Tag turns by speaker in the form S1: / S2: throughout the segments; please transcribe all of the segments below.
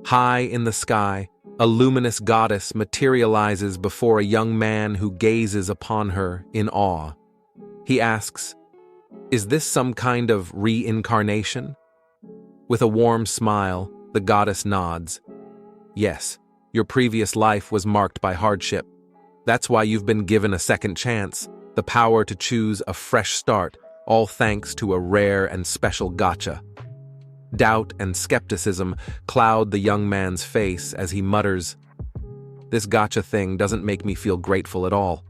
S1: High in the sky, a luminous goddess materializes before a young man who gazes upon her in awe. He asks, "Is this some kind of reincarnation?" With a warm smile, the goddess nods. "Yes, your previous life was marked by hardship. That's why you've been given a second chance, the power to choose a fresh start, all thanks to a rare and special gacha." Doubt and skepticism cloud the young man's face as he mutters, "This gacha thing doesn't make me feel grateful at all.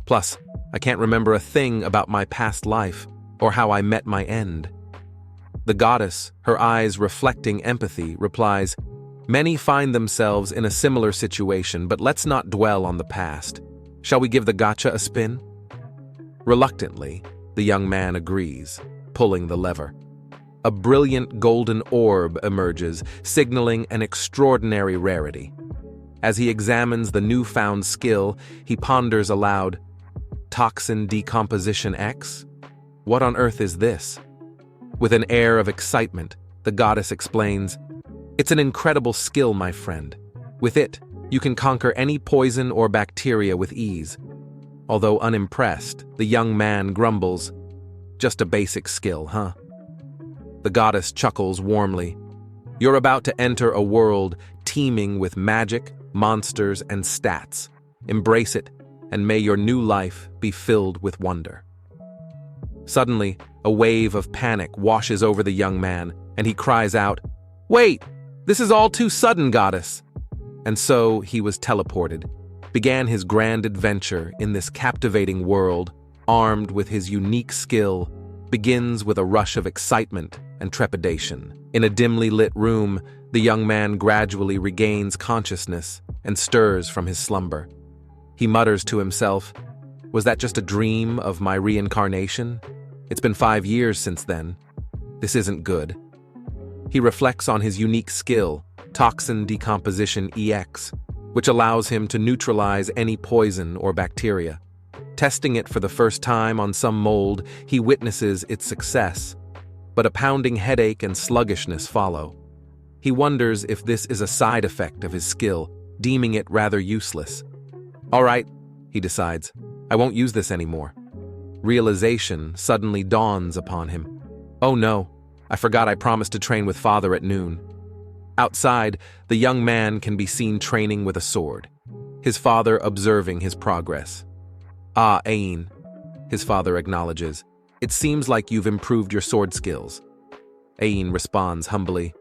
S1: Plus, I can't remember a thing about my past life or how I met my end." The goddess, her eyes reflecting empathy, replies, "Many find themselves in a similar situation, but let's not dwell on the past. Shall we give the gacha a spin?" Reluctantly, the young man agrees, pulling the lever. A brilliant golden orb emerges, signaling an extraordinary rarity. As he examines the newfound skill, he ponders aloud, "Toxin Decomposition X? What on earth is this?" With an air of excitement, the goddess explains, "It's an incredible skill, my friend. With it, you can conquer any poison or bacteria with ease." Although unimpressed, the young man grumbles, "Just a basic skill, huh?" The goddess chuckles warmly. "You're about to enter a world teeming with magic, monsters, and stats. Embrace it, and may your new life be filled with wonder." Suddenly, a wave of panic washes over the young man, and he cries out, "Wait! This is all too sudden, goddess!" And so he was teleported, began his grand adventure in this captivating world, armed with his unique skill, begins with a rush of excitement and trepidation. In a dimly lit room, the young man gradually regains consciousness and stirs from his slumber. He mutters to himself, "Was that just a dream of my reincarnation? It's been 5 years since then. This isn't good." He reflects on his unique skill, Toxin Decomposition EX, which allows him to neutralize any poison or bacteria. Testing it for the first time on some mold, he witnesses its success, but a pounding headache and sluggishness follow. He wonders if this is a side effect of his skill, deeming it rather useless. "All right," he decides, "I won't use this anymore." Realization suddenly dawns upon him. "Oh no, I forgot I promised to train with father at noon." Outside, the young man can be seen training with a sword, his father observing his progress. "Ah, Ain," his father acknowledges, "it seems like you've improved your sword skills." Ain responds humbly,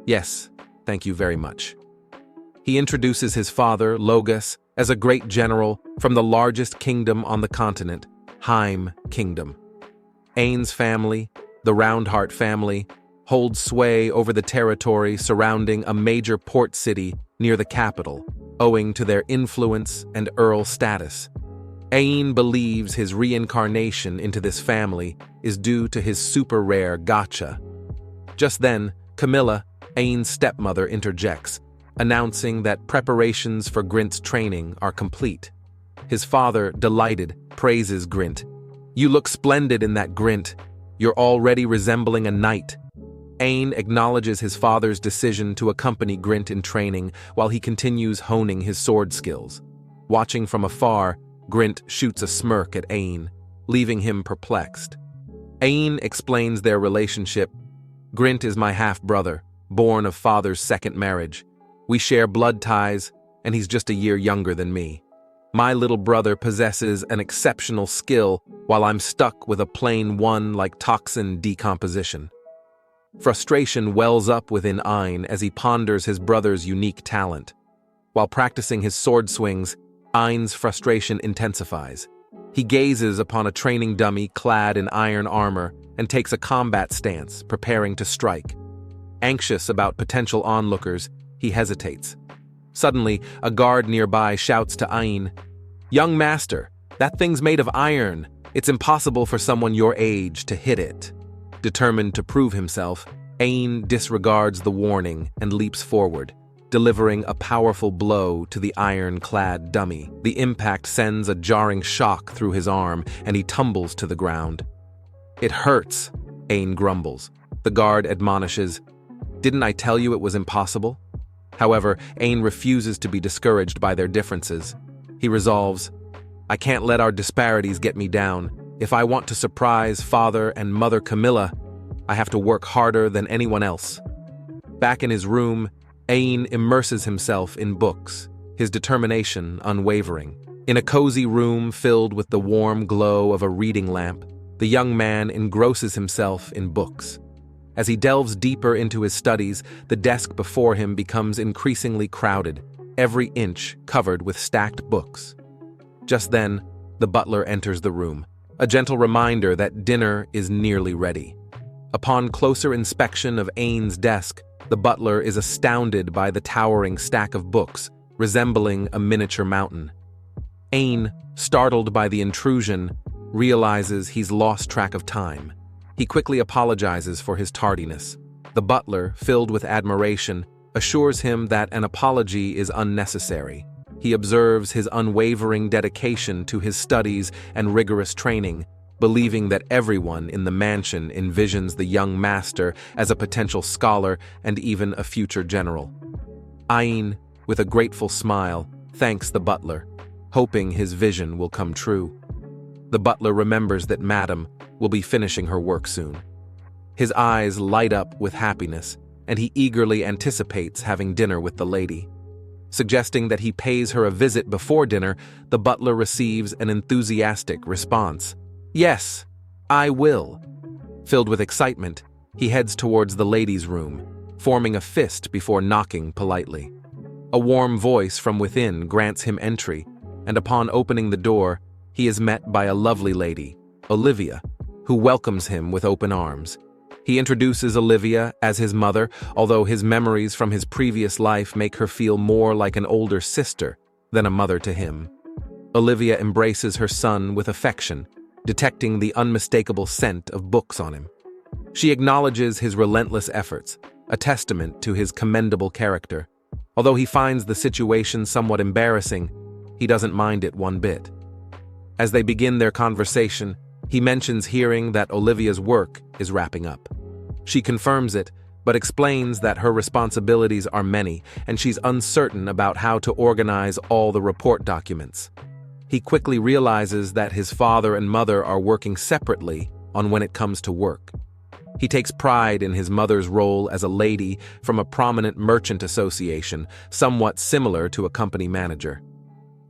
S1: "Yes, thank you very much." He introduces his father, Logos, as a great general from the largest kingdom on the continent, Heim Kingdom. Ain's family, the Roundheart family, holds sway over the territory surrounding a major port city near the capital, owing to their influence and earl status. Ain believes his reincarnation into this family is due to his super rare gacha. Just then, Camilla, Ain's stepmother, interjects, announcing that preparations for Grint's training are complete. His father, delighted, praises Grint. "You look splendid in that, Grint. You're already resembling a knight." Ain acknowledges his father's decision to accompany Grint in training while he continues honing his sword skills. Watching from afar, Grint shoots a smirk at Ain, leaving him perplexed. Ain explains their relationship. "Grint is my half-brother, born of father's second marriage. We share blood ties, and he's just a year younger than me. My little brother possesses an exceptional skill, while I'm stuck with a plain one like toxin decomposition." Frustration wells up within Ain as he ponders his brother's unique talent. While practicing his sword swings, Ain's frustration intensifies. He gazes upon a training dummy clad in iron armor and takes a combat stance, preparing to strike. Anxious about potential onlookers, he hesitates. Suddenly, a guard nearby shouts to Ain, "Young master, that thing's made of iron. It's impossible for someone your age to hit it." Determined to prove himself, Ain disregards the warning and leaps forward, delivering a powerful blow to the iron-clad dummy. The impact sends a jarring shock through his arm, and he tumbles to the ground. "It hurts," Ain grumbles. The guard admonishes, "Didn't I tell you it was impossible? However, Ain refuses to be discouraged by their differences. He resolves, "I can't let our disparities get me down. If I want to surprise Father and Mother Camilla, I have to work harder than anyone else." Back in his room, Ain immerses himself in books, his determination unwavering. In a cozy room filled with the warm glow of a reading lamp, the young man engrosses himself in books. As he delves deeper into his studies, the desk before him becomes increasingly crowded, every inch covered with stacked books. Just then, the butler enters the room, a gentle reminder that dinner is nearly ready. Upon closer inspection of Ain's desk, the butler is astounded by the towering stack of books, resembling a miniature mountain. Ain, startled by the intrusion, realizes he's lost track of time. He quickly apologizes for his tardiness. The butler, filled with admiration, assures him that an apology is unnecessary. He observes his unwavering dedication to his studies and rigorous training, believing that everyone in the mansion envisions the young master as a potential scholar and even a future general. Ain, with a grateful smile, thanks the butler, hoping his vision will come true. The butler remembers that Madame will be finishing her work soon. His eyes light up with happiness, and he eagerly anticipates having dinner with the lady. Suggesting that he pays her a visit before dinner, the butler receives an enthusiastic response. "Yes, I will." Filled with excitement, he heads towards the lady's room, forming a fist before knocking politely. A warm voice from within grants him entry, and upon opening the door, he is met by a lovely lady, Olivia, who welcomes him with open arms. He introduces Olivia as his mother, although his memories from his previous life make her feel more like an older sister than a mother to him. Olivia embraces her son with affection, detecting the unmistakable scent of books on him. She acknowledges his relentless efforts, a testament to his commendable character. Although he finds the situation somewhat embarrassing, he doesn't mind it one bit. As they begin their conversation, he mentions hearing that Olivia's work is wrapping up. She confirms it, but explains that her responsibilities are many and she's uncertain about how to organize all the report documents. He quickly realizes that his father and mother are working separately on when it comes to work. He takes pride in his mother's role as a lady from a prominent merchant association, somewhat similar to a company manager.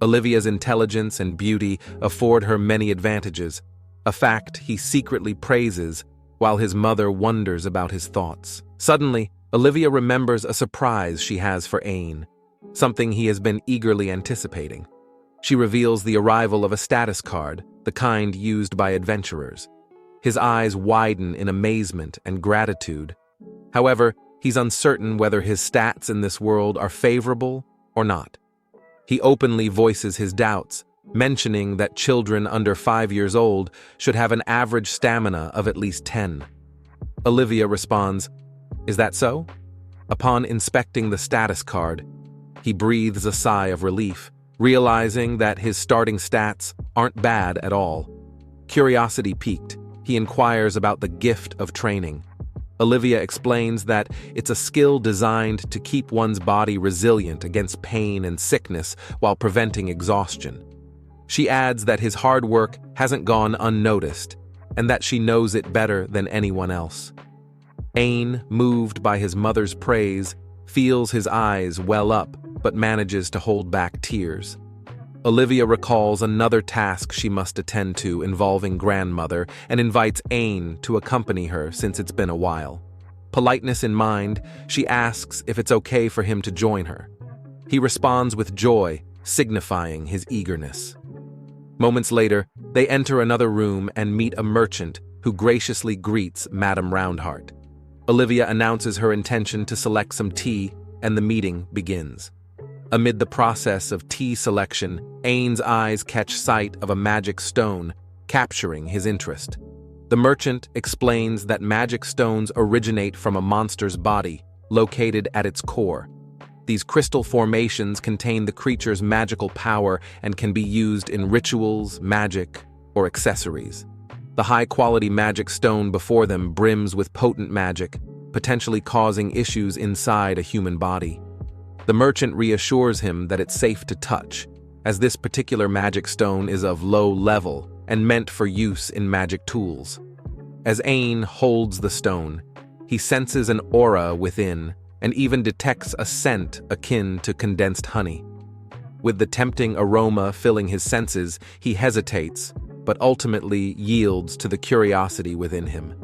S1: Olivia's intelligence and beauty afford her many advantages, a fact he secretly praises while his mother wonders about his thoughts. Suddenly, Olivia remembers a surprise she has for Ain, something he has been eagerly anticipating. She reveals the arrival of a status card, the kind used by adventurers. His eyes widen in amazement and gratitude. However, he's uncertain whether his stats in this world are favorable or not. He openly voices his doubts, mentioning that children under 5 years old should have an average stamina of at least 10. Olivia responds, "Is that so?" Upon inspecting the status card, he breathes a sigh of relief, realizing that his starting stats aren't bad at all. Curiosity piqued, he inquires about the gift of training. Olivia explains that it's a skill designed to keep one's body resilient against pain and sickness while preventing exhaustion. She adds that his hard work hasn't gone unnoticed, and that she knows it better than anyone else. Ain, moved by his mother's praise, feels his eyes well up, but manages to hold back tears. Olivia recalls another task she must attend to involving grandmother and invites Ain to accompany her since it's been a while. Politeness in mind, she asks if it's okay for him to join her. He responds with joy, signifying his eagerness. Moments later, they enter another room and meet a merchant who graciously greets Madame Roundheart. Olivia announces her intention to select some tea, and the meeting begins. Amid the process of tea selection, Ain's eyes catch sight of a magic stone, capturing his interest. The merchant explains that magic stones originate from a monster's body, located at its core. These crystal formations contain the creature's magical power and can be used in rituals, magic, or accessories. The high-quality magic stone before them brims with potent magic, potentially causing issues inside a human body. The merchant reassures him that it's safe to touch, as this particular magic stone is of low level and meant for use in magic tools. As Ain holds the stone, he senses an aura within and even detects a scent akin to condensed honey. With the tempting aroma filling his senses, he hesitates, but ultimately yields to the curiosity within him.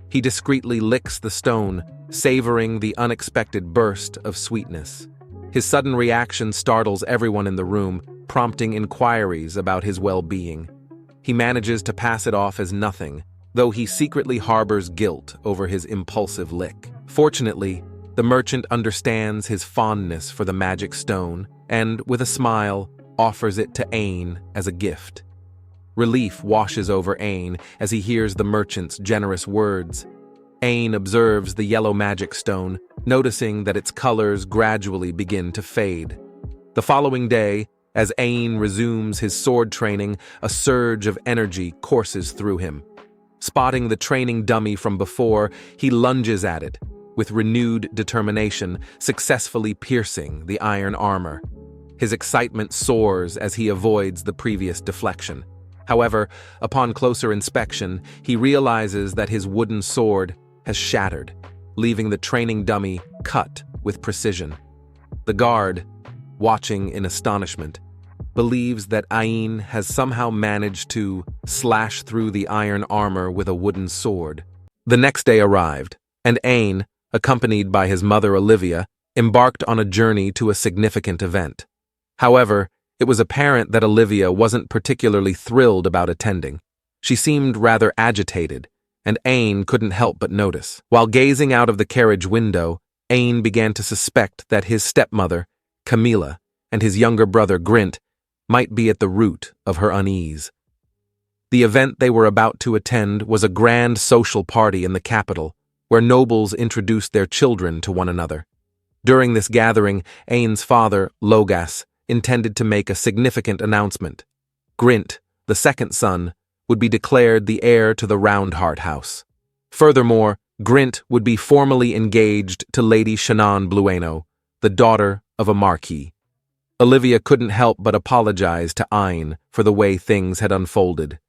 S1: He discreetly licks the stone, savoring the unexpected burst of sweetness. His sudden reaction startles everyone in the room, prompting inquiries about his well-being. He manages to pass it off as nothing, though he secretly harbors guilt over his impulsive lick. Fortunately, the merchant understands his fondness for the magic stone and, with a smile, offers it to Ain as a gift. Relief washes over Ain as he hears the merchant's generous words. Ain observes the yellow magic stone, noticing that its colors gradually begin to fade. The following day, as Ain resumes his sword training, a surge of energy courses through him. Spotting the training dummy from before, he lunges at it, with renewed determination, successfully piercing the iron armor. His excitement soars as he avoids the previous deflection. However, upon closer inspection, he realizes that his wooden sword has shattered, leaving the training dummy cut with precision. The guard, watching in astonishment, believes that Ain has somehow managed to slash through the iron armor with a wooden sword. The next day arrived, and Ain, accompanied by his mother Olivia, embarked on a journey to a significant event. However, it was apparent that Olivia wasn't particularly thrilled about attending. She seemed rather agitated, and Ain couldn't help but notice. While gazing out of the carriage window, Ain began to suspect that his stepmother, Camilla, and his younger brother Grint might be at the root of her unease. The event they were about to attend was a grand social party in the capital, where nobles introduced their children to one another. During this gathering, Ain's father, Logas, intended to make a significant announcement. Grint, the second son, would be declared the heir to the Roundheart house. Furthermore, Grint would be formally engaged to Lady Shannon Blueno, the daughter of a marquis. Olivia couldn't help but apologize to Ain for the way things had unfolded.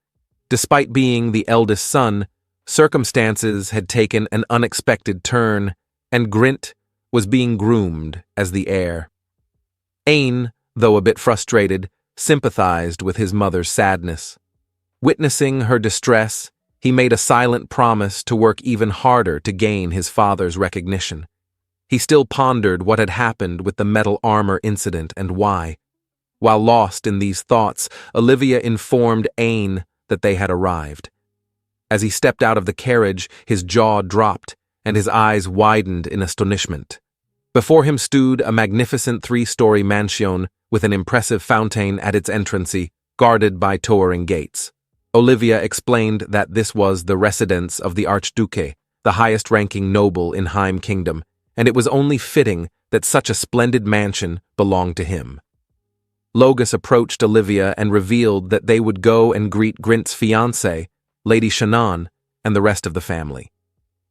S1: Despite being the eldest son, circumstances had taken an unexpected turn, and Grint was being groomed as the heir. Ain, though a bit frustrated, sympathized with his mother's sadness. Witnessing her distress, he made a silent promise to work even harder to gain his father's recognition. He still pondered what had happened with the metal armor incident and why. While lost in these thoughts, Olivia informed Ain that they had arrived. As he stepped out of the carriage, his jaw dropped and his eyes widened in astonishment. Before him stood a magnificent 3-story mansion with an impressive fountain at its entrance, guarded by towering gates. Olivia explained that this was the residence of the Archduke, the highest-ranking noble in Heim Kingdom, and it was only fitting that such a splendid mansion belonged to him. Logas approached Olivia and revealed that they would go and greet Grint's fiancée, Lady Shannon, and the rest of the family.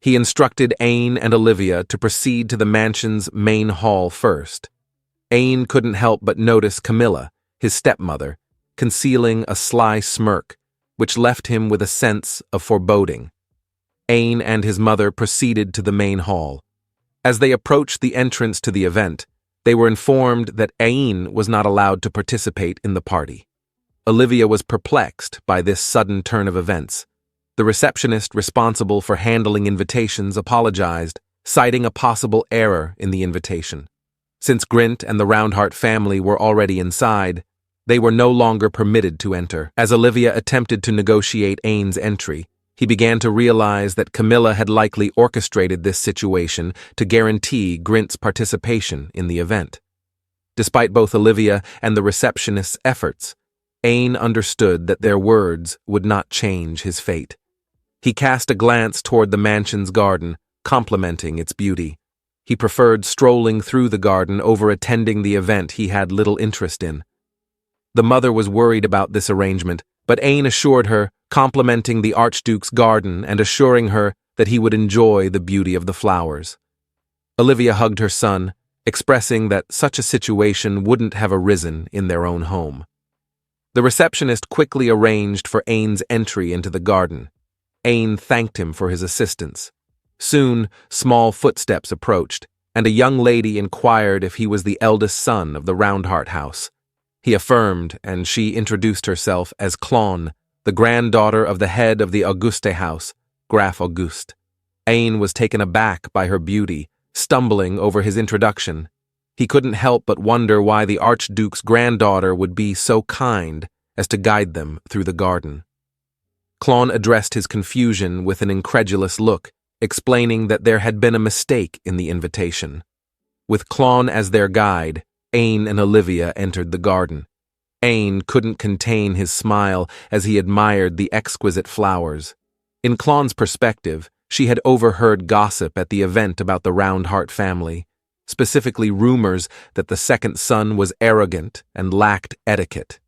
S1: He instructed Ain and Olivia to proceed to the mansion's main hall first. Ain couldn't help but notice Camilla, his stepmother, concealing a sly smirk, which left him with a sense of foreboding. Ain and his mother proceeded to the main hall. As they approached the entrance to the event, they were informed that Ain was not allowed to participate in the party. Olivia was perplexed by this sudden turn of events. The receptionist responsible for handling invitations apologized, citing a possible error in the invitation. Since Grint and the Roundheart family were already inside, they were no longer permitted to enter. As Olivia attempted to negotiate Ain's entry, he began to realize that Camilla had likely orchestrated this situation to guarantee Grint's participation in the event. Despite both Olivia and the receptionist's efforts, Ain understood that their words would not change his fate. He cast a glance toward the mansion's garden, complimenting its beauty. He preferred strolling through the garden over attending the event he had little interest in. The mother was worried about this arrangement, but Ain assured her, complimenting the Archduke's garden and assuring her that he would enjoy the beauty of the flowers. Olivia hugged her son, expressing that such a situation wouldn't have arisen in their own home. The receptionist quickly arranged for Ain's entry into the garden. Ain thanked him for his assistance. Soon, small footsteps approached, and a young lady inquired if he was the eldest son of the Roundheart house. He affirmed, and she introduced herself as Clon, the granddaughter of the head of the Auguste house, Graf Auguste. Ain was taken aback by her beauty, stumbling over his introduction. He couldn't help but wonder why the Archduke's granddaughter would be so kind as to guide them through the garden. Clon addressed his confusion with an incredulous look, explaining that there had been a mistake in the invitation. With Clon as their guide, Ain and Olivia entered the garden. Ain couldn't contain his smile as he admired the exquisite flowers. In Clon's perspective, she had overheard gossip at the event about the Roundheart family, specifically rumors that the second son was arrogant and lacked etiquette.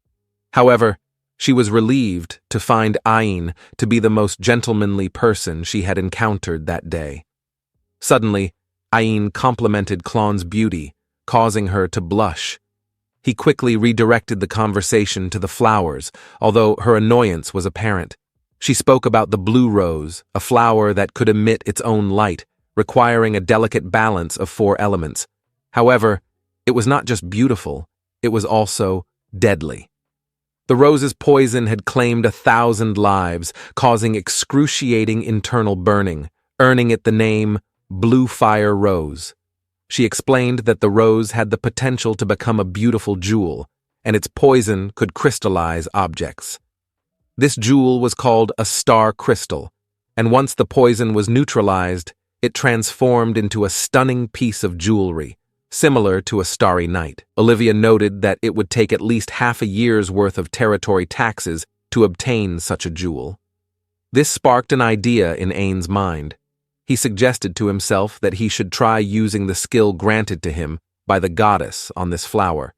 S1: However, she was relieved to find Ain to be the most gentlemanly person she had encountered that day. Suddenly, Ain complimented Clon's beauty, causing her to blush. He quickly redirected the conversation to the flowers, although her annoyance was apparent. She spoke about the blue rose, a flower that could emit its own light, requiring a delicate balance of 4 elements. However, it was not just beautiful, it was also deadly. The rose's poison had claimed 1,000 lives, causing excruciating internal burning, earning it the name Blue Fire Rose. She explained that the rose had the potential to become a beautiful jewel, and its poison could crystallize objects. This jewel was called a star crystal, and once the poison was neutralized, it transformed into a stunning piece of jewelry, similar to a starry night. Olivia noted that it would take at least half a year's worth of territory taxes to obtain such a jewel. This sparked an idea in Ain's mind. He suggested to himself that he should try using the skill granted to him by the goddess on this flower.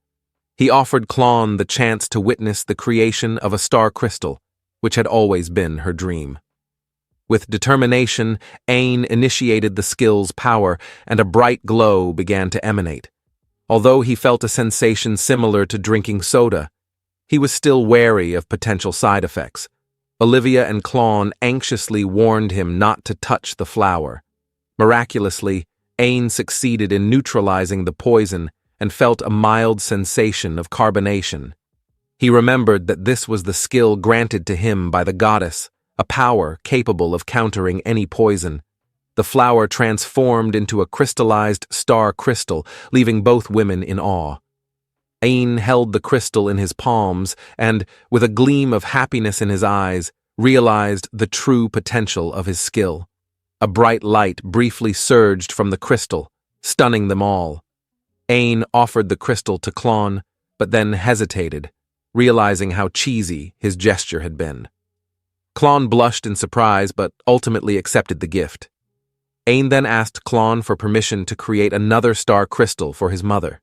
S1: He offered Clon the chance to witness the creation of a star crystal, which had always been her dream. With determination, Ain initiated the skill's power, and a bright glow began to emanate. Although he felt a sensation similar to drinking soda, he was still wary of potential side effects. Olivia and Clon anxiously warned him not to touch the flower. Miraculously, Ain succeeded in neutralizing the poison and felt a mild sensation of carbonation. He remembered that this was the skill granted to him by the goddess, a power capable of countering any poison. The flower transformed into a crystallized star crystal, leaving both women in awe. Ain held the crystal in his palms and, with a gleam of happiness in his eyes, realized the true potential of his skill. A bright light briefly surged from the crystal, stunning them all. Ain offered the crystal to Clon, but then hesitated, realizing how cheesy his gesture had been. Clon blushed in surprise, but ultimately accepted the gift. Ain then asked Clon for permission to create another star crystal for his mother.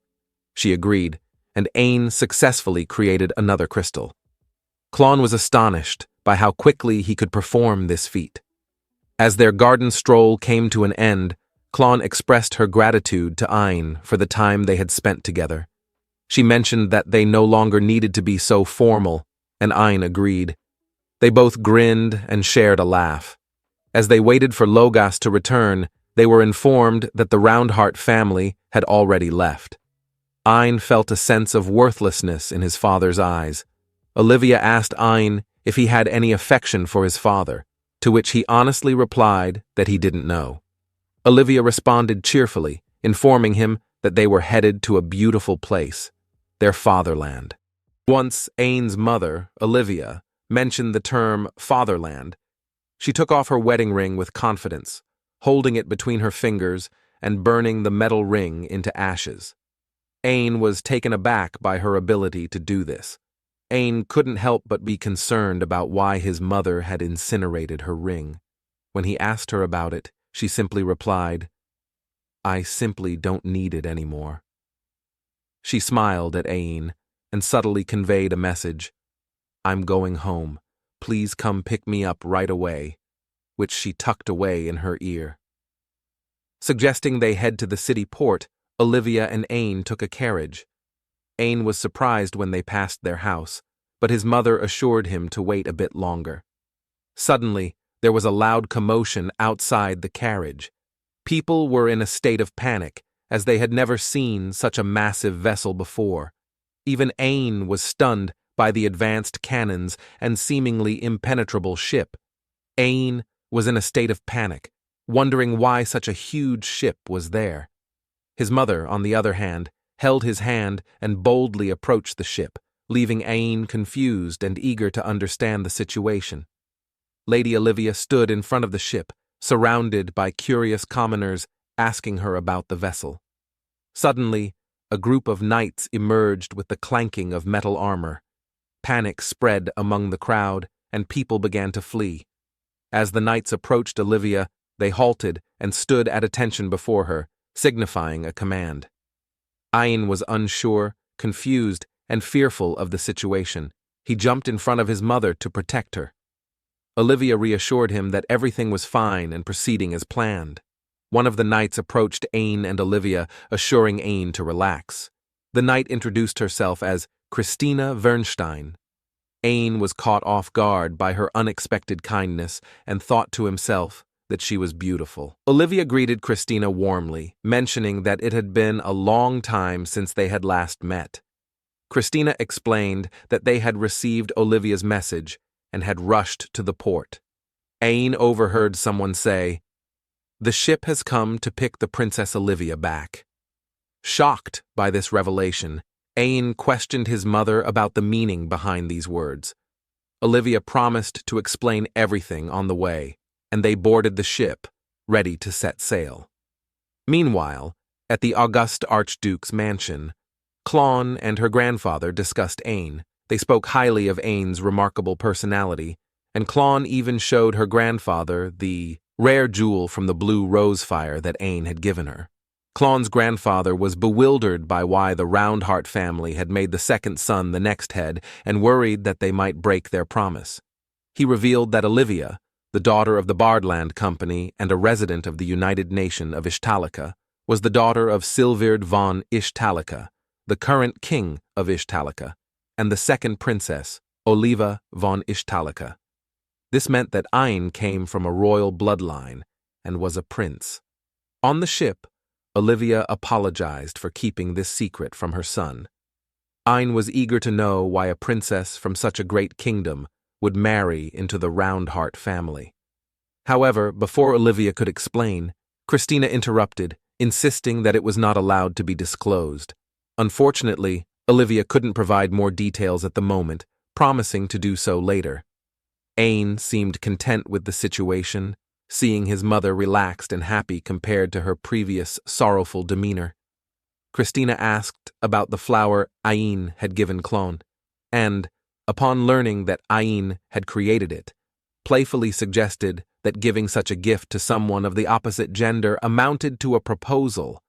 S1: She agreed, and Ain successfully created another crystal. Clon was astonished by how quickly he could perform this feat. As their garden stroll came to an end, Clon expressed her gratitude to Ain for the time they had spent together. She mentioned that they no longer needed to be so formal, and Ain agreed. They both grinned and shared a laugh. As they waited for Logas to return, they were informed that the Roundheart family had already left. Ain felt a sense of worthlessness in his father's eyes. Olivia asked Ain if he had any affection for his father, to which he honestly replied that he didn't know. Olivia responded cheerfully, informing him that they were headed to a beautiful place, their fatherland. Once Ain's mother, Olivia, mentioned the term fatherland, she took off her wedding ring with confidence, holding it between her fingers and burning the metal ring into ashes. Ain was taken aback by her ability to do this. Ain couldn't help but be concerned about why his mother had incinerated her ring. When he asked her about it, she simply replied, "I simply don't need it anymore." She smiled at Ain and subtly conveyed a message, "I'm going home. Please come pick me up right away," which she tucked away in her ear. Suggesting they head to the city port, Olivia and Ain took a carriage. Ain was surprised when they passed their house, but his mother assured him to wait a bit longer. Suddenly, there was a loud commotion outside the carriage. People were in a state of panic, as they had never seen such a massive vessel before. Even Ain was stunned by the advanced cannons and seemingly impenetrable ship. Ain was in a state of panic, wondering why such a huge ship was there. His mother, on the other hand, held his hand and boldly approached the ship, leaving Ain confused and eager to understand the situation. Lady Olivia stood in front of the ship, surrounded by curious commoners asking her about the vessel. Suddenly, a group of knights emerged with the clanking of metal armor. Panic spread among the crowd, and people began to flee. As the knights approached Olivia, they halted and stood at attention before her, signifying a command. Ain was unsure, confused, and fearful of the situation. He jumped in front of his mother to protect her. Olivia reassured him that everything was fine and proceeding as planned. One of the knights approached Ain and Olivia, assuring Ain to relax. The knight introduced herself as Christina Wernstein. Ain was caught off guard by her unexpected kindness and thought to himself that she was beautiful. Olivia greeted Christina warmly, mentioning that it had been a long time since they had last met. Christina explained that they had received Olivia's message and had rushed to the port. Ain overheard someone say, "The ship has come to pick the Princess Olivia back." Shocked by this revelation, Ain questioned his mother about the meaning behind these words. Olivia promised to explain everything on the way, and they boarded the ship, ready to set sail. Meanwhile, at the august Archduke's mansion, Clon and her grandfather discussed Ain. They spoke highly of Ain's remarkable personality, and Clon even showed her grandfather the rare jewel from the blue rose fire that Ain had given her. Clon's grandfather was bewildered by why the Roundheart family had made the second son the next head and worried that they might break their promise. He revealed that Olivia, the daughter of the Bardland Company and a resident of the United Nation of Ishtalica, was the daughter of Silviard von Ishtalica, the current king of Ishtalica, and the second princess, Oliva von Ishtalica. This meant that Ain came from a royal bloodline and was a prince. On the ship, Olivia apologized for keeping this secret from her son. Ain was eager to know why a princess from such a great kingdom would marry into the Roundheart family. However, before Olivia could explain, Christina interrupted, insisting that it was not allowed to be disclosed. Unfortunately, Olivia couldn't provide more details at the moment, promising to do so later. Ain seemed content with the situation, seeing his mother relaxed and happy compared to her previous sorrowful demeanor. Christina asked about the flower Ain had given Clon, and, upon learning that Ain had created it, playfully suggested that giving such a gift to someone of the opposite gender amounted to a proposal.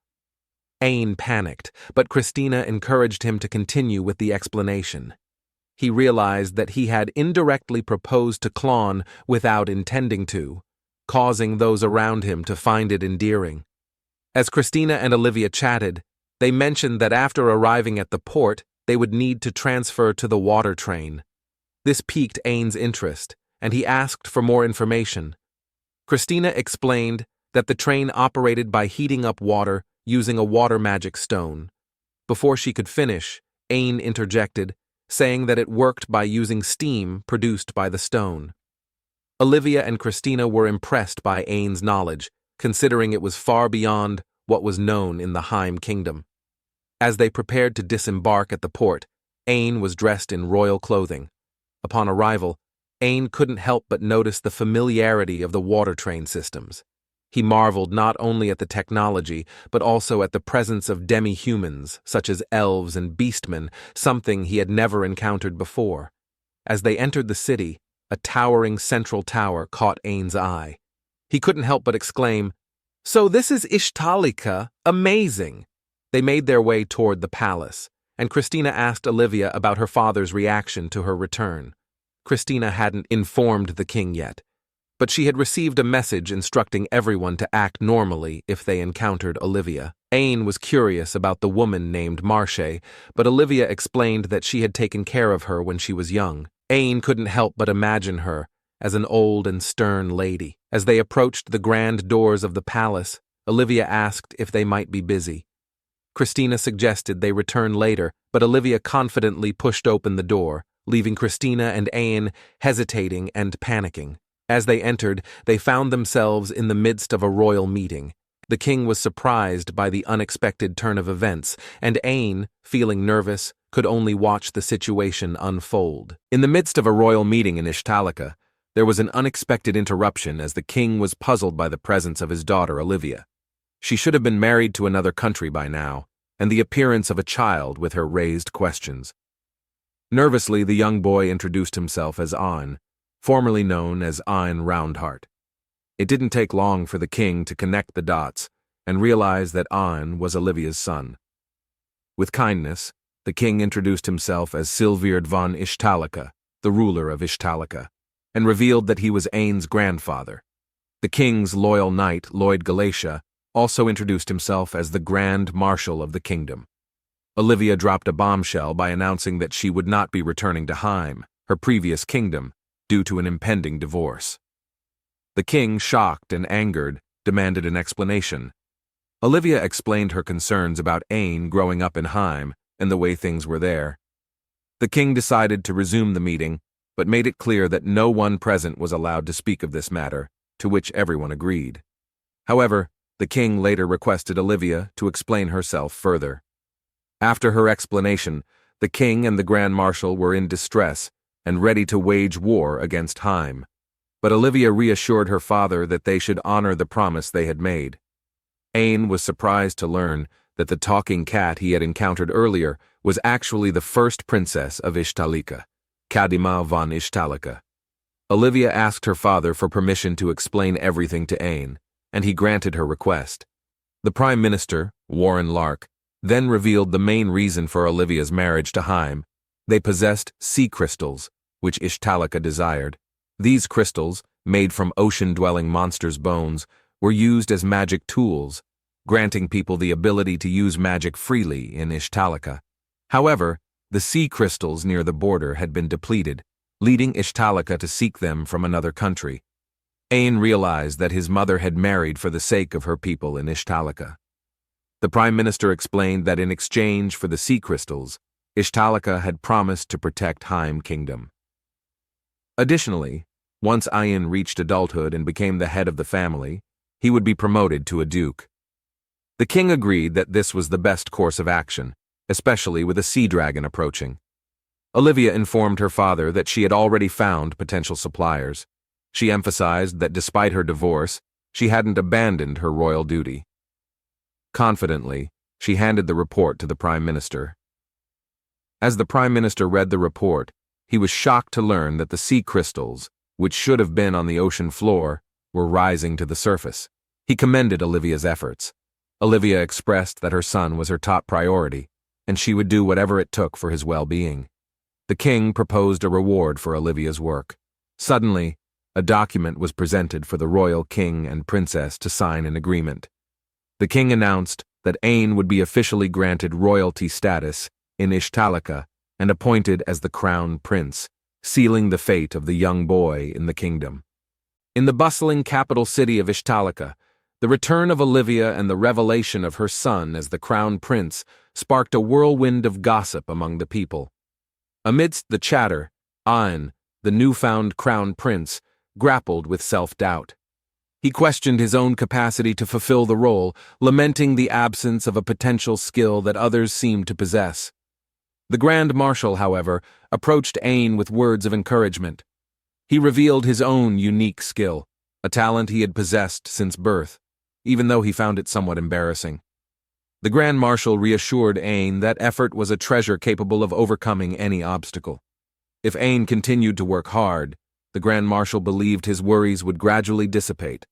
S1: Ain panicked, but Christina encouraged him to continue with the explanation. He realized that he had indirectly proposed to Clon without intending to, causing those around him to find it endearing. As Christina and Olivia chatted, they mentioned that after arriving at the port, they would need to transfer to the water train. This piqued Ain's interest, and he asked for more information. Christina explained that the train operated by heating up water using a water magic stone. Before she could finish, Ain interjected, saying that it worked by using steam produced by the stone. Olivia and Christina were impressed by Ain's knowledge, considering it was far beyond what was known in the Heim Kingdom. As they prepared to disembark at the port, Ain was dressed in royal clothing. Upon arrival, Ain couldn't help but notice the familiarity of the water train systems. He marveled not only at the technology, but also at the presence of demi-humans, such as elves and beastmen, something he had never encountered before. As they entered the city, a towering central tower caught Ain's eye. He couldn't help but exclaim, "So this is Ishtalica, amazing!" They made their way toward the palace, and Christina asked Olivia about her father's reaction to her return. Christina hadn't informed the king yet, but she had received a message instructing everyone to act normally if they encountered Olivia. Aine was curious about the woman named Marche, but Olivia explained that she had taken care of her when she was young. Aine couldn't help but imagine her as an old and stern lady. As they approached the grand doors of the palace, Olivia asked if they might be busy. Christina suggested they return later, but Olivia confidently pushed open the door, leaving Christina and Aine hesitating and panicking. As they entered, they found themselves in the midst of a royal meeting. The king was surprised by the unexpected turn of events, and Aine, feeling nervous, could only watch the situation unfold. In the midst of a royal meeting in Ishtalika, there was an unexpected interruption as the king was puzzled by the presence of his daughter Olivia. She should have been married to another country by now, and the appearance of a child with her raised questions. Nervously, the young boy introduced himself as Aine, formerly known as Aine Roundheart. It didn't take long for the king to connect the dots and realize that Aine was Olivia's son. With kindness, the king introduced himself as Silviard von Ishtalika, the ruler of Ishtalika, and revealed that he was Aine's grandfather. The king's loyal knight, Lloyd Galatia, also introduced himself as the Grand Marshal of the kingdom. Olivia dropped a bombshell by announcing that she would not be returning to Heim, her previous kingdom, due to an impending divorce. The king, shocked and angered, demanded an explanation. Olivia explained her concerns about Aine growing up in Heim and the way things were there. The king decided to resume the meeting, but made it clear that no one present was allowed to speak of this matter, to which everyone agreed. However, the king later requested Olivia to explain herself further. After her explanation, the king and the Grand Marshal were in distress and ready to wage war against Heim. But Olivia reassured her father that they should honor the promise they had made. Aine was surprised to learn that the talking cat he had encountered earlier was actually the first princess of Ishtalika, Kadima von Ishtalika. Olivia asked her father for permission to explain everything to Aine, and he granted her request. The Prime Minister, Warren Lark, then revealed the main reason for Olivia's marriage to Heim. They possessed sea crystals, which Ishtalika desired. These crystals, made from ocean-dwelling monsters' bones, were used as magic tools, granting people the ability to use magic freely in Ishtalika. However, the sea crystals near the border had been depleted, leading Ishtalika to seek them from another country. Aine realized that his mother had married for the sake of her people in Ishtalika. The Prime Minister explained that in exchange for the sea crystals, Ishtalika had promised to protect Heim Kingdom. Additionally, once Aine reached adulthood and became the head of the family, he would be promoted to a duke. The king agreed that this was the best course of action, especially with a sea dragon approaching. Olivia informed her father that she had already found potential suppliers. She emphasized that despite her divorce, she hadn't abandoned her royal duty. Confidently, she handed the report to the Prime Minister. As the Prime Minister read the report, he was shocked to learn that the sea crystals, which should have been on the ocean floor, were rising to the surface. He commended Olivia's efforts. Olivia expressed that her son was her top priority, and she would do whatever it took for his well-being. The king proposed a reward for Olivia's work. Suddenly, a document was presented for the royal king and princess to sign an agreement. The king announced that Aine would be officially granted royalty status in Ishtalika and appointed as the crown prince, sealing the fate of the young boy in the kingdom. In the bustling capital city of Ishtalika, the return of Olivia and the revelation of her son as the crown prince sparked a whirlwind of gossip among the people. Amidst the chatter, Aine, the newfound crown prince, grappled with self-doubt. He questioned his own capacity to fulfill the role, lamenting the absence of a potential skill that others seemed to possess. The Grand Marshal, however, approached Aine with words of encouragement. He revealed his own unique skill, a talent he had possessed since birth, even though he found it somewhat embarrassing. The Grand Marshal reassured Aine that effort was a treasure capable of overcoming any obstacle. If Aine continued to work hard, the Grand Marshal believed his worries would gradually dissipate.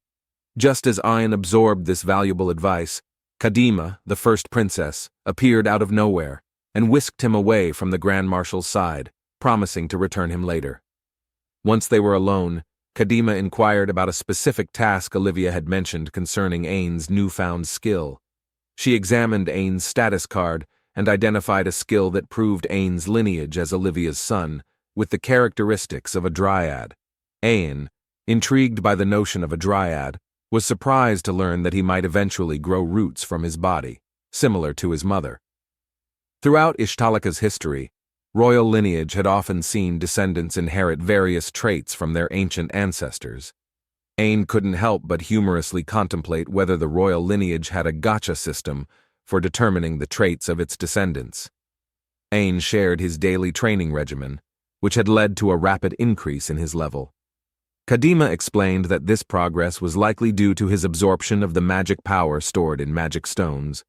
S1: Just as Aine absorbed this valuable advice, Kadima, the first princess, appeared out of nowhere and whisked him away from the Grand Marshal's side, promising to return him later. Once they were alone, Kadima inquired about a specific task Olivia had mentioned concerning Ain's newfound skill. She examined Ain's status card and identified a skill that proved Ain's lineage as Olivia's son, with the characteristics of a dryad. Ain, intrigued by the notion of a dryad, was surprised to learn that he might eventually grow roots from his body, similar to his mother. Throughout Ishtalika's history, royal lineage had often seen descendants inherit various traits from their ancient ancestors. Ain couldn't help but humorously contemplate whether the royal lineage had a gotcha system for determining the traits of its descendants. Ain shared his daily training regimen, which had led to a rapid increase in his level. Kadima explained that this progress was likely due to his absorption of the magic power stored in magic stones.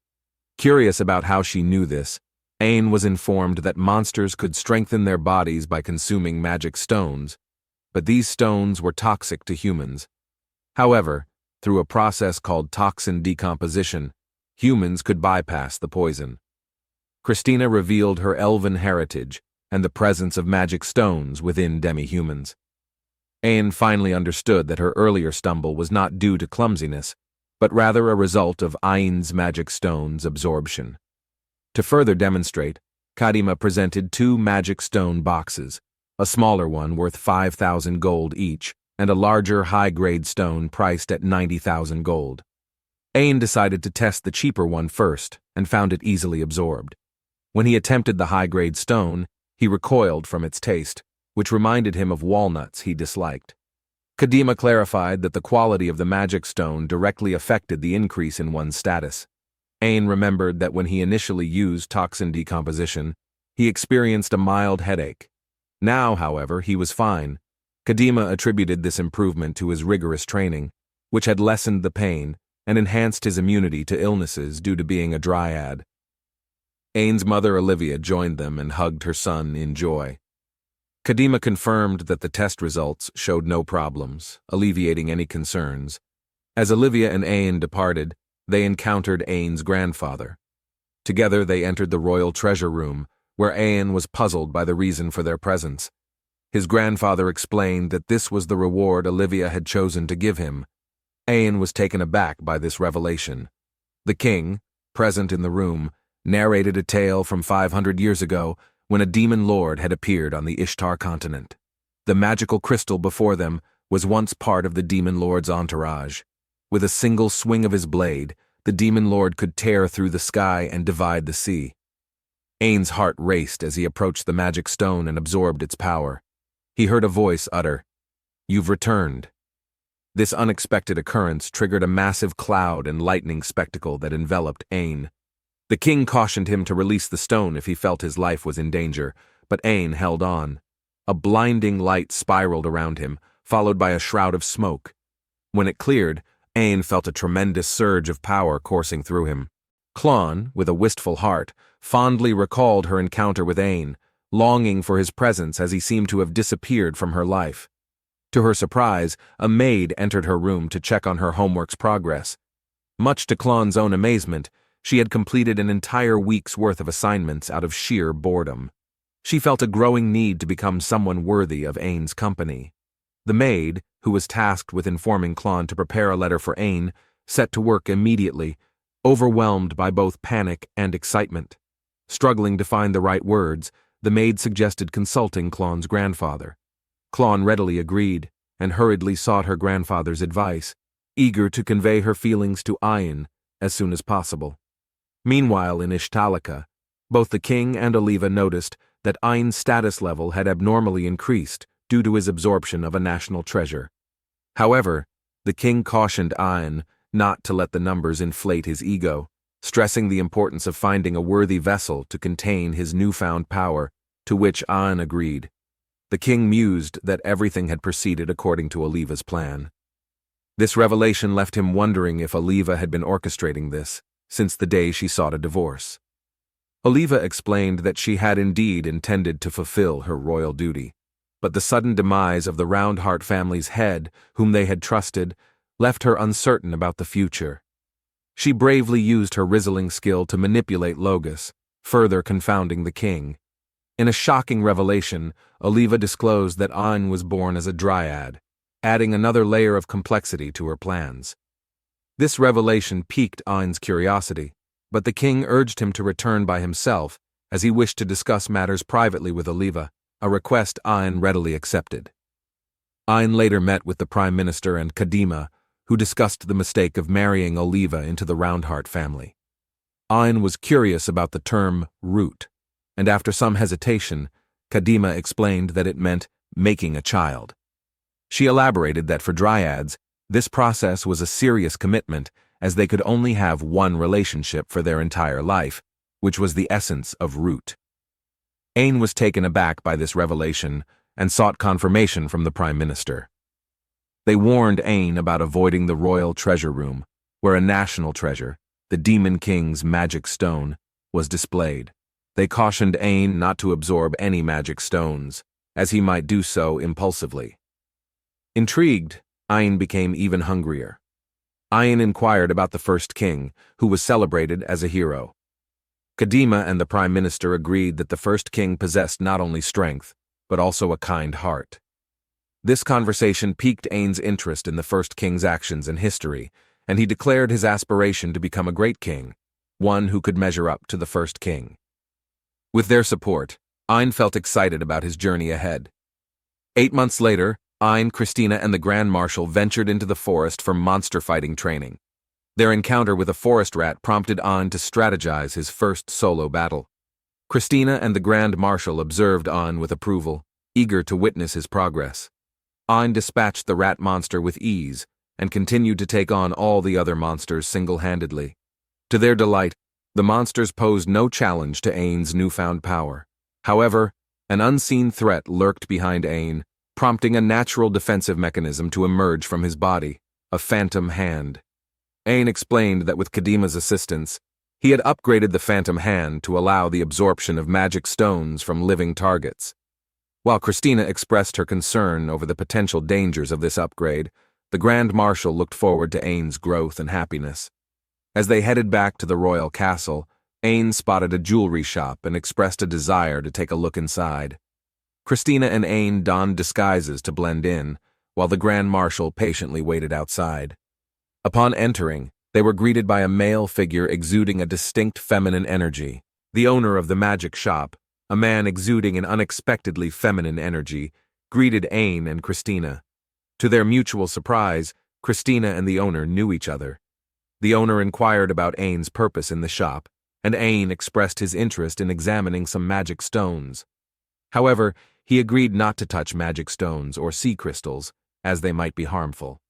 S1: Curious about how she knew this, Ain was informed that monsters could strengthen their bodies by consuming magic stones, but these stones were toxic to humans. However, through a process called toxin decomposition, humans could bypass the poison. Christina revealed her elven heritage and the presence of magic stones within demi-humans. Ain finally understood that her earlier stumble was not due to clumsiness, but rather a result of Ain's magic stone's absorption. To further demonstrate, Kadima presented 2 magic stone boxes, a smaller one worth 5,000 gold each, and a larger high-grade stone priced at 90,000 gold. Ain decided to test the cheaper one first and found it easily absorbed. When he attempted the high-grade stone, he recoiled from its taste, which reminded him of walnuts he disliked. Kadima clarified that the quality of the magic stone directly affected the increase in one's status. Ain remembered that when he initially used toxin decomposition, he experienced a mild headache. Now, however, he was fine. Kadima attributed this improvement to his rigorous training, which had lessened the pain and enhanced his immunity to illnesses due to being a dryad. Ain's mother Olivia joined them and hugged her son in joy. Kadima confirmed that the test results showed no problems, alleviating any concerns. As Olivia and Ain departed, they encountered Ain's grandfather. Together they entered the royal treasure room, where Ain was puzzled by the reason for their presence. His grandfather explained that this was the reward Olivia had chosen to give him. Ain was taken aback by this revelation. The king, present in the room, narrated a tale from 500 years ago when a demon lord had appeared on the Ishtar continent. The magical crystal before them was once part of the demon lord's entourage. With a single swing of his blade, the demon lord could tear through the sky and divide the sea. Ain's heart raced as he approached the magic stone and absorbed its power. He heard a voice utter, "You've returned." This unexpected occurrence triggered a massive cloud and lightning spectacle that enveloped Ain. The king cautioned him to release the stone if he felt his life was in danger, but Ain held on. A blinding light spiraled around him, followed by a shroud of smoke. When it cleared, Ain felt a tremendous surge of power coursing through him. Klon, with a wistful heart, fondly recalled her encounter with Ain, longing for his presence as he seemed to have disappeared from her life. To her surprise, a maid entered her room to check on her homework's progress. Much to Klon's own amazement, she had completed an entire week's worth of assignments out of sheer boredom. She felt a growing need to become someone worthy of Ain's company. The maid, who was tasked with informing Klon to prepare a letter for Ain, set to work immediately, overwhelmed by both panic and excitement. Struggling to find the right words, the maid suggested consulting Klon's grandfather. Klon readily agreed and hurriedly sought her grandfather's advice, eager to convey her feelings to Ain as soon as possible. Meanwhile, in Ishtalika, both the king and Oliva noticed that Ain's status level had abnormally increased due to his absorption of a national treasure. However, the king cautioned Ain not to let the numbers inflate his ego, stressing the importance of finding a worthy vessel to contain his newfound power, to which Ain agreed. The king mused that everything had proceeded according to Oliva's plan. This revelation left him wondering if Oliva had been orchestrating this since the day she sought a divorce. Oliva explained that she had indeed intended to fulfill her royal duty, but the sudden demise of the Roundheart family's head, whom they had trusted, left her uncertain about the future. She bravely used her rizzling skill to manipulate Logus, further confounding the king. In a shocking revelation, Oliva disclosed that Ain was born as a dryad. adding another layer of complexity to her plans. This revelation piqued Ain's curiosity, but the king urged him to return by himself, as he wished to discuss matters privately with Oliva, a request Ain readily accepted. Ain later met with the Prime Minister and Kadima, who discussed the mistake of marrying Oliva into the Roundheart family. Ain was curious about the term root, and after some hesitation, Kadima explained that it meant making a child. She elaborated that for dryads, this process was a serious commitment, as they could only have one relationship for their entire life, which was the essence of root. Ain was taken aback by this revelation and sought confirmation from the Prime Minister. They warned Ain about avoiding the royal treasure room, where a national treasure, the Demon King's magic stone, was displayed. They cautioned Ain not to absorb any magic stones, as he might do so impulsively. Intrigued, Ain became even hungrier. Ain inquired about the first king, who was celebrated as a hero. Kadima and the Prime Minister agreed that the first king possessed not only strength, but also a kind heart. This conversation piqued Ain's interest in the first king's actions and history, and he declared his aspiration to become a great king, one who could measure up to the first king. With their support, Ain felt excited about his journey ahead. 8 months later, Ain, Christina, and the Grand Marshal ventured into the forest for monster fighting training. Their encounter with a forest rat prompted Ain to strategize his first solo battle. Christina and the Grand Marshal observed Ain with approval, eager to witness his progress. Ain dispatched the rat monster with ease and continued to take on all the other monsters single-handedly. To their delight, the monsters posed no challenge to Ain's newfound power. However, an unseen threat lurked behind Ain, prompting a natural defensive mechanism to emerge from his body, a phantom hand. Ain explained that with Kadima's assistance, he had upgraded the phantom hand to allow the absorption of magic stones from living targets. While Christina expressed her concern over the potential dangers of this upgrade, the Grand Marshal looked forward to Ain's growth and happiness. As they headed back to the royal castle, Ain spotted a jewelry shop and expressed a desire to take a look inside. Christina and Ain donned disguises to blend in, while the Grand Marshal patiently waited outside. Upon entering, they were greeted by a male figure exuding a distinct feminine energy. The owner of the magic shop, a man exuding an unexpectedly feminine energy, greeted Ain and Christina. To their mutual surprise, Christina and the owner knew each other. The owner inquired about Ain's purpose in the shop, and Ain expressed his interest in examining some magic stones. However, he agreed not to touch magic stones or sea crystals, as they might be harmful.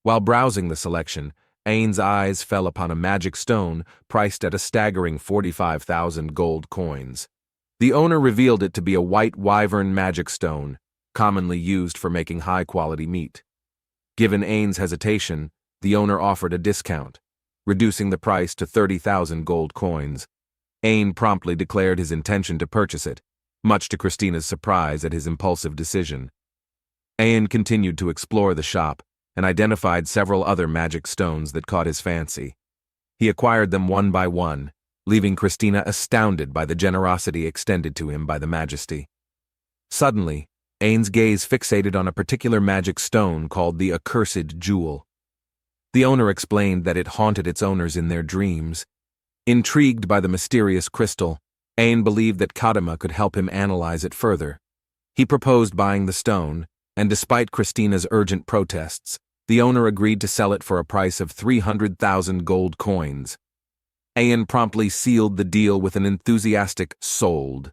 S1: While browsing the selection, Ain's eyes fell upon a magic stone priced at a staggering 45,000 gold coins. The owner revealed it to be a white wyvern magic stone, commonly used for making high-quality meat. Given Ain's hesitation, the owner offered a discount, reducing the price to 30,000 gold coins. Ain promptly declared his intention to purchase it, much to Christina's surprise at his impulsive decision. Ain continued to explore the shop and identified several other magic stones that caught his fancy. He acquired them one by one, leaving Christina astounded by the generosity extended to him by the Majesty. Suddenly, Ain's gaze fixated on a particular magic stone called the Accursed Jewel. The owner explained that it haunted its owners in their dreams. Intrigued by the mysterious crystal, Ain believed that Kadima could help him analyze it further. He proposed buying the stone, and despite Christina's urgent protests, the owner agreed to sell it for a price of 300,000 gold coins. Ain promptly sealed the deal with an enthusiastic "sold."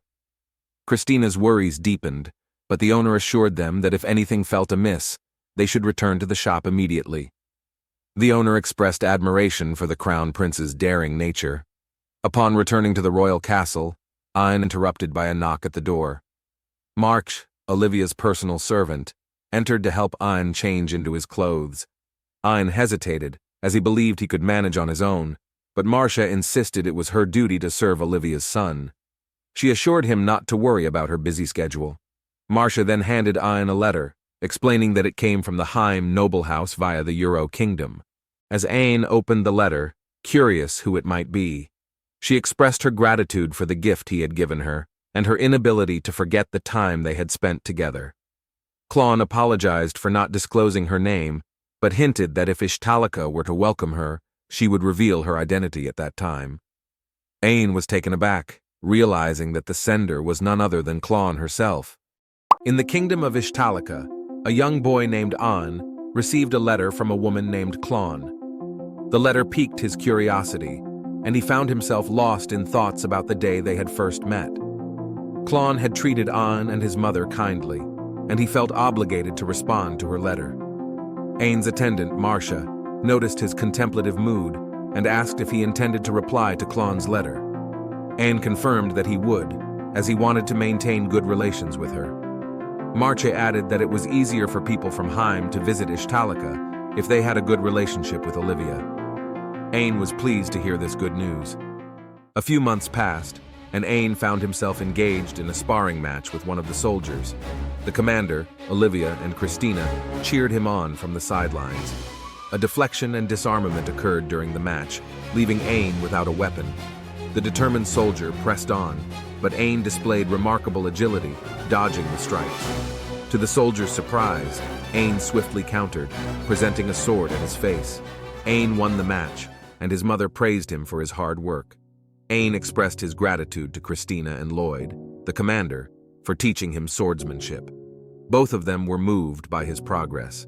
S1: Christina's worries deepened, but the owner assured them that if anything felt amiss, they should return to the shop immediately. The owner expressed admiration for the Crown Prince's daring nature. Upon returning to the royal castle, Ain interrupted by a knock at the door. March, Olivia's personal servant, entered to help Ain change into his clothes. Ain hesitated, as he believed he could manage on his own, but Marcia insisted it was her duty to serve Olivia's son. She assured him not to worry about her busy schedule. Marcia then handed Ain a letter, explaining that it came from the Heim noble house via the Euro Kingdom. As Ain opened the letter, curious who it might be, she expressed her gratitude for the gift he had given her, and her inability to forget the time they had spent together. Klon apologized for not disclosing her name, but hinted that if Ishtalika were to welcome her, she would reveal her identity at that time. Ain was taken aback, realizing that the sender was none other than Klon herself. In the kingdom of Ishtalika, a young boy named An received a letter from a woman named Klon. The letter piqued his curiosity, and he found himself lost in thoughts about the day they had first met. Klon had treated An and his mother kindly, and he felt obligated to respond to her letter. Ain's attendant, Marcia, noticed his contemplative mood and asked if he intended to reply to Klon's letter. Ain confirmed that he would, as he wanted to maintain good relations with her. Marcia added that it was easier for people from Heim to visit Ishtalika if they had a good relationship with Olivia. Ain was pleased to hear this good news. A few months passed, and Ain found himself engaged in a sparring match with one of the soldiers. The commander, Olivia, and Christina cheered him on from the sidelines. A deflection and disarmament occurred during the match, leaving Ain without a weapon. The determined soldier pressed on, but Ain displayed remarkable agility, dodging the strikes. To the soldier's surprise, Ain swiftly countered, presenting a sword at his face. Ain won the match, and his mother praised him for his hard work. Ain expressed his gratitude to Christina and Lloyd, the commander, for teaching him swordsmanship. Both of them were moved by his progress.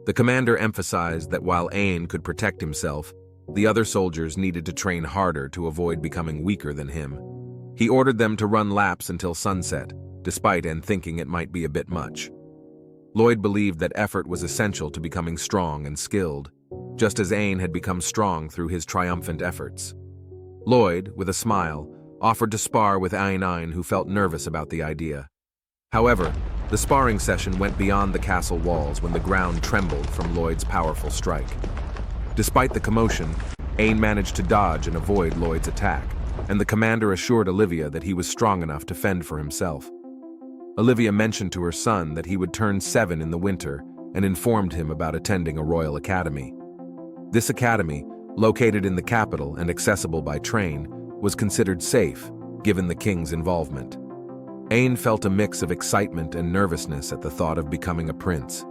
S1: The commander emphasized that while Ain could protect himself, the other soldiers needed to train harder to avoid becoming weaker than him. He ordered them to run laps until sunset, despite Ain thinking it might be a bit much. Lloyd believed that effort was essential to becoming strong and skilled, just as Ain had become strong through his triumphant efforts. Lloyd, with a smile, offered to spar with Ain, who felt nervous about the idea. However, the sparring session went beyond the castle walls when the ground trembled from Lloyd's powerful strike. Despite the commotion, Ain managed to dodge and avoid Lloyd's attack, and the commander assured Olivia that he was strong enough to fend for himself. Olivia mentioned to her son that he would turn 7 in the winter and informed him about attending a royal academy. This academy, located in the capital and accessible by train, was considered safe, given the king's involvement. Ain felt a mix of excitement and nervousness at the thought of becoming a prince.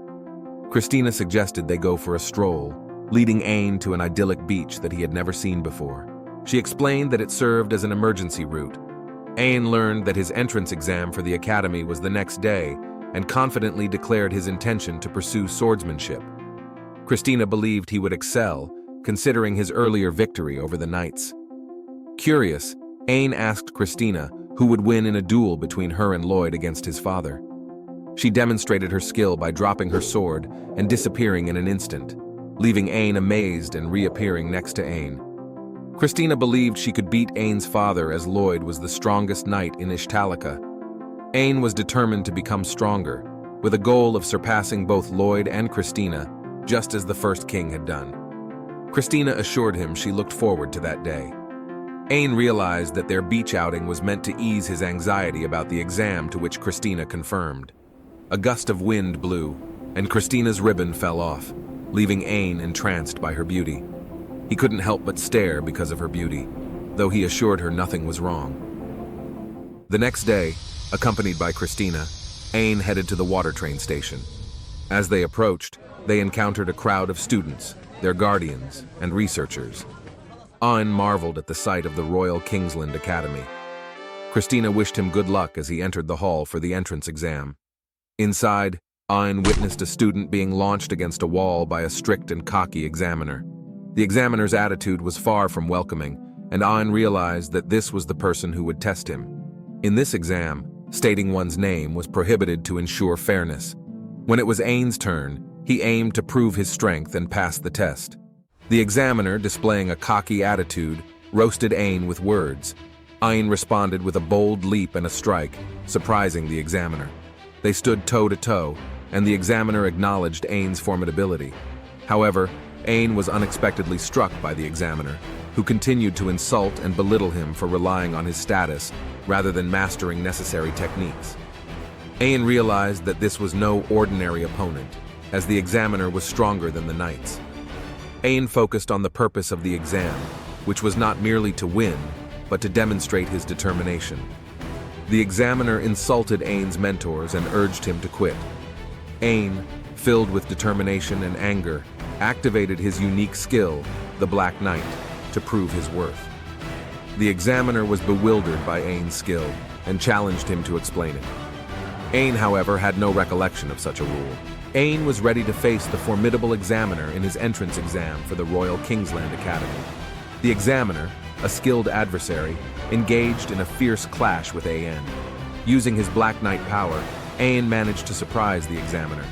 S1: Christina suggested they go for a stroll, leading Ain to an idyllic beach that he had never seen before. She explained that it served as an emergency route. Ain learned that his entrance exam for the academy was the next day and confidently declared his intention to pursue swordsmanship. Christina believed he would excel, considering his earlier victory over the knights. Curious, Ain asked Christina who would win in a duel between her and Lloyd against his father. She demonstrated her skill by dropping her sword and disappearing in an instant, leaving Ain amazed and reappearing next to Ain. Christina believed she could beat Ain's father as Lloyd was the strongest knight in Ishtalika. Ain was determined to become stronger, with a goal of surpassing both Lloyd and Christina, just as the first king had done. Christina assured him she looked forward to that day. Ain realized that their beach outing was meant to ease his anxiety about the exam, to which Christina confirmed. A gust of wind blew, and Christina's ribbon fell off, leaving Ain entranced by her beauty. He couldn't help but stare because of her beauty, though he assured her nothing was wrong. The next day, accompanied by Christina, Ain headed to the water train station. As they approached, they encountered a crowd of students, their guardians, and researchers. Ain marveled at the sight of the Royal Kingsland Academy. Christina wished him good luck as he entered the hall for the entrance exam. Inside, Ain witnessed a student being launched against a wall by a strict and cocky examiner. The examiner's attitude was far from welcoming, and Ain realized that this was the person who would test him. In this exam, stating one's name was prohibited to ensure fairness. When it was Ain's turn, he aimed to prove his strength and pass the test. The examiner, displaying a cocky attitude, roasted Ain with words. Ain responded with a bold leap and a strike, surprising the examiner. They stood toe-to-toe, and the examiner acknowledged Ain's formidability. However, Ain was unexpectedly struck by the examiner, who continued to insult and belittle him for relying on his status rather than mastering necessary techniques. Ain realized that this was no ordinary opponent, as the examiner was stronger than the knights. Ain focused on the purpose of the exam, which was not merely to win, but to demonstrate his determination. The examiner insulted Ain's mentors and urged him to quit. Ain, filled with determination and anger, activated his unique skill, the Black Knight, to prove his worth. The examiner was bewildered by Ain's skill and challenged him to explain it. Ain, however, had no recollection of such a rule. Ain was ready to face the formidable examiner in his entrance exam for the Royal Kingsland Academy. The examiner, a skilled adversary, engaged in a fierce clash with Ain. Using his Black Knight power, Ain managed to surprise the examiner.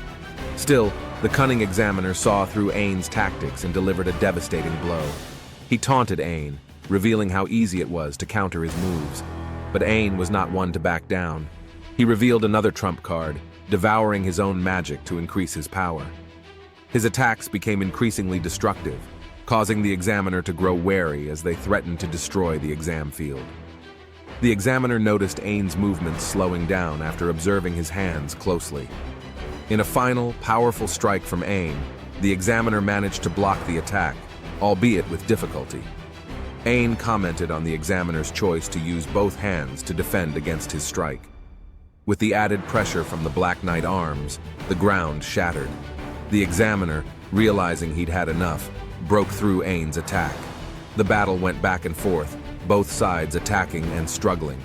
S1: Still, the cunning examiner saw through Ain's tactics and delivered a devastating blow. He taunted Ain, revealing how easy it was to counter his moves. But Ain was not one to back down. He revealed another trump card, devouring his own magic to increase his power. His attacks became increasingly destructive, causing the examiner to grow wary as they threatened to destroy the exam field. The examiner noticed Ain's movements slowing down after observing his hands closely. In a final, powerful strike from Ain, the examiner managed to block the attack, albeit with difficulty. Ain commented on the examiner's choice to use both hands to defend against his strike. With the added pressure from the Black Knight arms, the ground shattered. The examiner, realizing he'd had enough, broke through Ain's attack. The battle went back and forth, both sides attacking and struggling.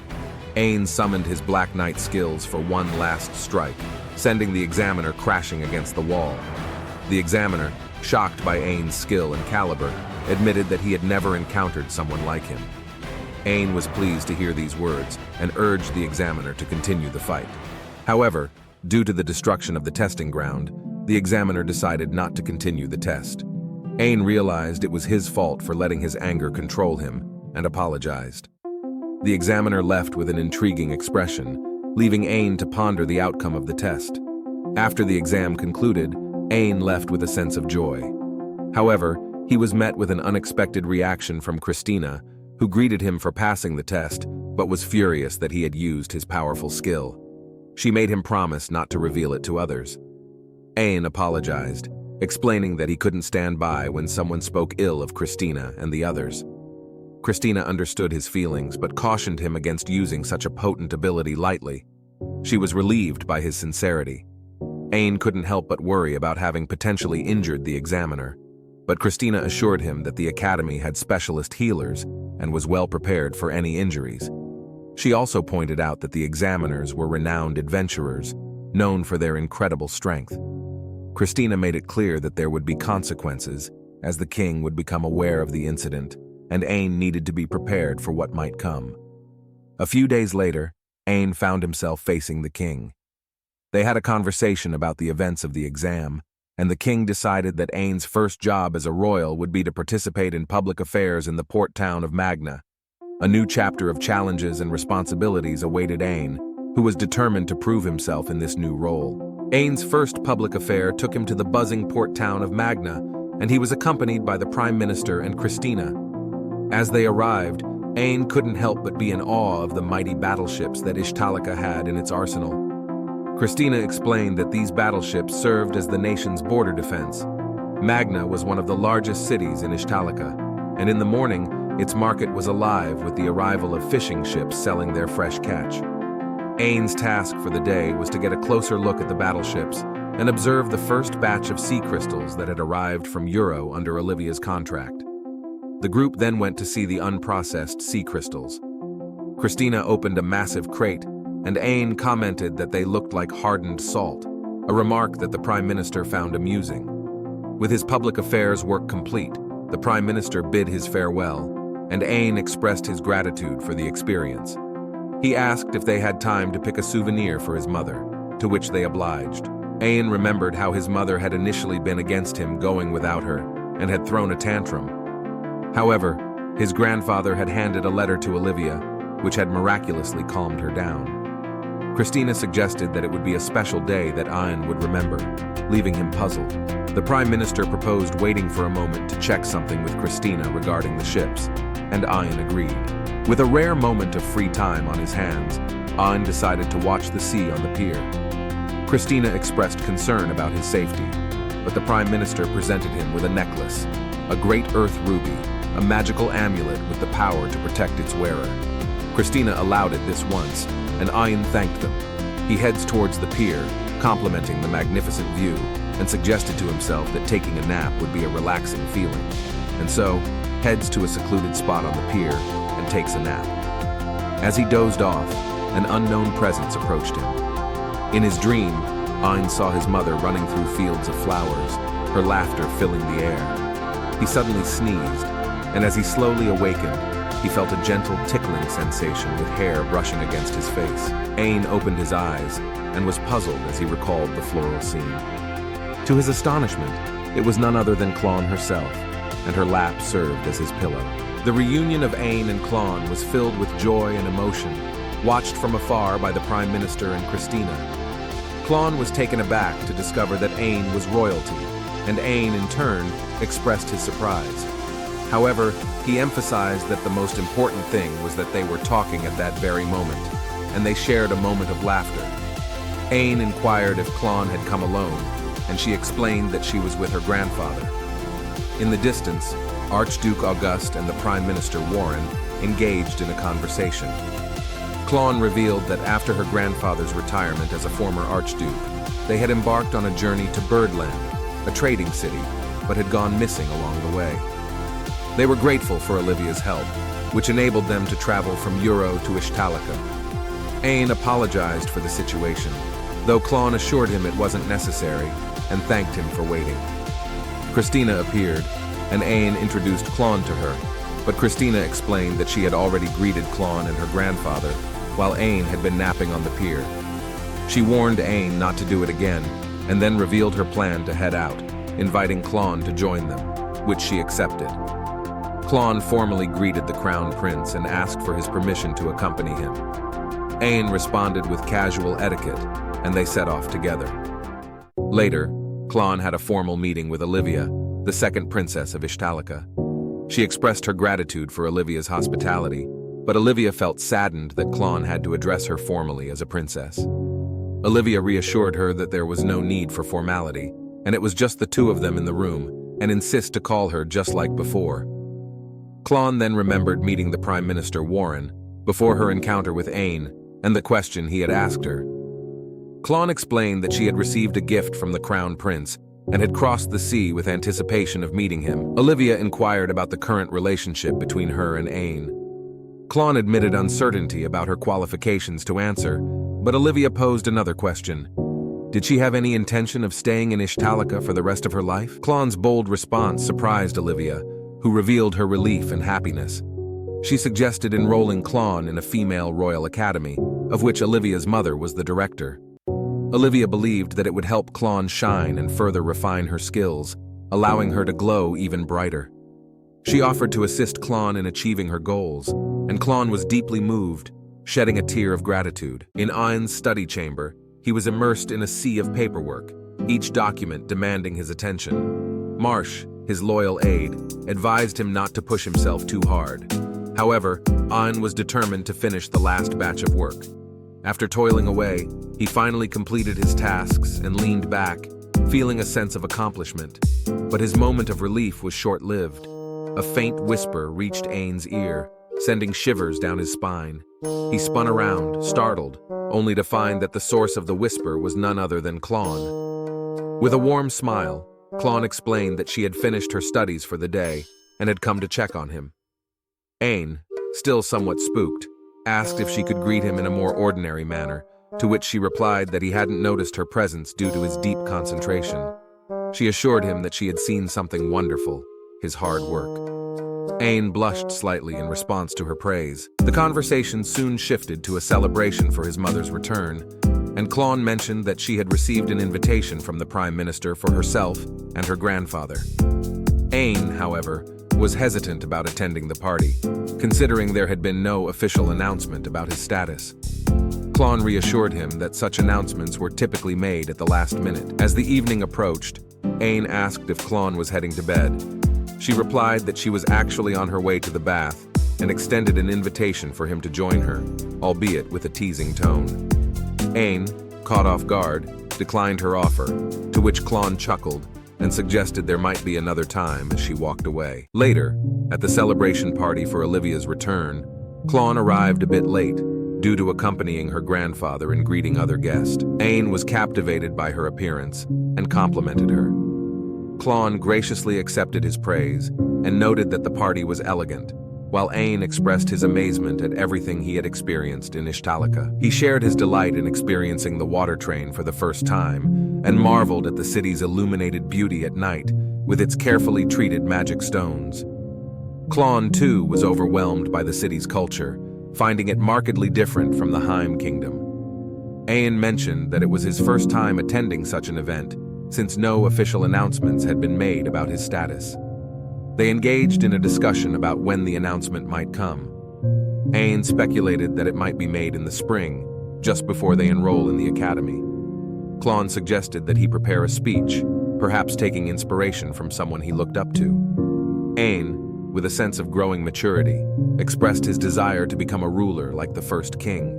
S1: Ain summoned his Black Knight skills for one last strike, sending the examiner crashing against the wall. The examiner, shocked by Ain's skill and caliber, admitted that he had never encountered someone like him. Ain was pleased to hear these words and urged the examiner to continue the fight. However, due to the destruction of the testing ground, the examiner decided not to continue the test. Ain realized it was his fault for letting his anger control him and apologized. The examiner left with an intriguing expression, leaving Ain to ponder the outcome of the test. After the exam concluded, Ain left with a sense of joy. However, he was met with an unexpected reaction from Christina, who greeted him for passing the test, but was furious that he had used his powerful skill. She made him promise not to reveal it to others. Ain apologized, explaining that he couldn't stand by when someone spoke ill of Christina and the others. Christina understood his feelings but cautioned him against using such a potent ability lightly. She was relieved by his sincerity. Ain couldn't help but worry about having potentially injured the examiner, but Christina assured him that the academy had specialist healers and was well prepared for any injuries. She also pointed out that the examiners were renowned adventurers, known for their incredible strength. Christina made it clear that there would be consequences, as the king would become aware of the incident, and Ain needed to be prepared for what might come. A few days later, Ain found himself facing the king. They had a conversation about the events of the exam, and the king decided that Ain's first job as a royal would be to participate in public affairs in the port town of Magna. A new chapter of challenges and responsibilities awaited Ain, who was determined to prove himself in this new role. Ain's first public affair took him to the buzzing port town of Magna, and he was accompanied by the Prime Minister and Christina. As they arrived, Ain couldn't help but be in awe of the mighty battleships that Ishtalika had in its arsenal. Christina explained that these battleships served as the nation's border defense. Magna was one of the largest cities in Ishtalika, and in the morning, its market was alive with the arrival of fishing ships selling their fresh catch. Ain's task for the day was to get a closer look at the battleships and observe the first batch of sea crystals that had arrived from Euro under Olivia's contract. The group then went to see the unprocessed sea crystals. Christina opened a massive crate, and Ain commented that they looked like hardened salt, a remark that the Prime Minister found amusing. With his public affairs work complete, the Prime Minister bid his farewell, and Ain expressed his gratitude for the experience. He asked if they had time to pick a souvenir for his mother, to which they obliged. Ain remembered how his mother had initially been against him going without her and had thrown a tantrum. However, his grandfather had handed a letter to Olivia, which had miraculously calmed her down. Christina suggested that it would be a special day that Ain would remember, leaving him puzzled. The Prime Minister proposed waiting for a moment to check something with Christina regarding the ships, and Ain agreed. With a rare moment of free time on his hands, Ain decided to watch the sea on the pier. Christina expressed concern about his safety, but the Prime Minister presented him with a necklace, a great earth ruby, a magical amulet with the power to protect its wearer. Christina allowed it this once, and Ain thanked them. He heads towards the pier, complimenting the magnificent view, and suggested to himself that taking a nap would be a relaxing feeling, and so heads to a secluded spot on the pier and takes a nap. As he dozed off, an unknown presence approached him. In his dream, Ayn saw his mother running through fields of flowers, her laughter filling the air. He suddenly sneezed, and as he slowly awakened, he felt a gentle tickling sensation with hair brushing against his face. Ayn opened his eyes and was puzzled as he recalled the floral scene. To his astonishment, it was none other than Clon herself, and her lap served as his pillow. The reunion of Ayn and Clon was filled with joy and emotion, watched from afar by the Prime Minister and Christina. Clon was taken aback to discover that Ayn was royalty, and Ayn, in turn, expressed his surprise. However, he emphasized that the most important thing was that they were talking at that very moment, and they shared a moment of laughter. Ayn inquired if Clon had come alone, and she explained that she was with her grandfather. In the distance, Archduke Auguste and the Prime Minister Warren engaged in a conversation. Clon revealed that after her grandfather's retirement as a former Archduke, they had embarked on a journey to Birdland, a trading city, but had gone missing along the way. They were grateful for Olivia's help, which enabled them to travel from Euro to Ishtalica. Ayn apologized for the situation, though Clon assured him it wasn't necessary and thanked him for waiting. Christina appeared, and Ayn introduced Clon to her, but Christina explained that she had already greeted Clon and her grandfather, while Ayn had been napping on the pier. She warned Ayn not to do it again, and then revealed her plan to head out, inviting Clon to join them, which she accepted. Clon formally greeted the Crown Prince and asked for his permission to accompany him. Ayn responded with casual etiquette, and they set off together. Later, Clon had a formal meeting with Olivia, the second princess of Ishtalica. She expressed her gratitude for Olivia's hospitality, but Olivia felt saddened that Clon had to address her formally as a princess. Olivia reassured her that there was no need for formality, and it was just the two of them in the room, and insisted to call her just like before. Clon then remembered meeting the Prime Minister Warren before her encounter with Ayn and the question he had asked her. Clon explained that she had received a gift from the Crown Prince and had crossed the sea with anticipation of meeting him. Olivia inquired about the current relationship between her and Ayn. Clon admitted uncertainty about her qualifications to answer, but Olivia posed another question. Did she have any intention of staying in Ishtalica for the rest of her life? Clon's bold response surprised Olivia, who revealed her relief and happiness. She suggested enrolling Clon in a female royal academy, of which Olivia's mother was the director. Olivia believed that it would help Clon shine and further refine her skills, allowing her to glow even brighter. She offered to assist Clon in achieving her goals, and Clon was deeply moved, shedding a tear of gratitude. In Ayn's study chamber, he was immersed in a sea of paperwork, each document demanding his attention. Marsh, his loyal aide, advised him not to push himself too hard. However, Ayn was determined to finish the last batch of work. After toiling away, he finally completed his tasks and leaned back, feeling a sense of accomplishment. But his moment of relief was short-lived. A faint whisper reached Ayn's ear, sending shivers down his spine. He spun around, startled, only to find that the source of the whisper was none other than Clon. With a warm smile, Clon explained that she had finished her studies for the day and had come to check on him. Ayn, still somewhat spooked, asked if she could greet him in a more ordinary manner, to which she replied that he hadn't noticed her presence due to his deep concentration. She assured him that she had seen something wonderful, his hard work. Ayn blushed slightly in response to her praise. The conversation soon shifted to a celebration for his mother's return, and Clon mentioned that she had received an invitation from the Prime Minister for herself and her grandfather. Ayn, however, was hesitant about attending the party, considering there had been no official announcement about his status. Clon reassured him that such announcements were typically made at the last minute. As the evening approached, Ayn asked if Clon was heading to bed. She replied that she was actually on her way to the bath and extended an invitation for him to join her, albeit with a teasing tone. Ayn, caught off guard, declined her offer, to which Clon chuckled and suggested there might be another time as she walked away. Later, at the celebration party for Olivia's return, Clon arrived a bit late, due to accompanying her grandfather and greeting other guests. Ain was captivated by her appearance and complimented her. Klon graciously accepted his praise and noted that the party was elegant, while Ain expressed his amazement at everything he had experienced in Ishtalika. He shared his delight in experiencing the water train for the first time and marveled at the city's illuminated beauty at night with its carefully treated magic stones. Klon, too, was overwhelmed by the city's culture, finding it markedly different from the Heim Kingdom. Ain mentioned that it was his first time attending such an event, since no official announcements had been made about his status. They engaged in a discussion about when the announcement might come. Ain speculated that it might be made in the spring, just before they enroll in the academy. Klon suggested that he prepare a speech, perhaps taking inspiration from someone he looked up to. Ain, with a sense of growing maturity, expressed his desire to become a ruler like the first king.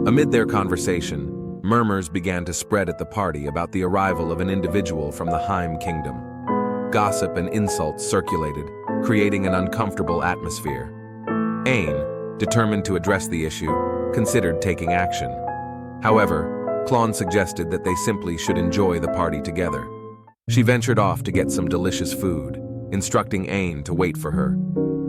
S1: Amid their conversation, murmurs began to spread at the party about the arrival of an individual from the Heim Kingdom. Gossip and insults circulated, creating an uncomfortable atmosphere. Ain, determined to address the issue, considered taking action. However, Klon suggested that they simply should enjoy the party together. She ventured off to get some delicious food, instructing Ain to wait for her.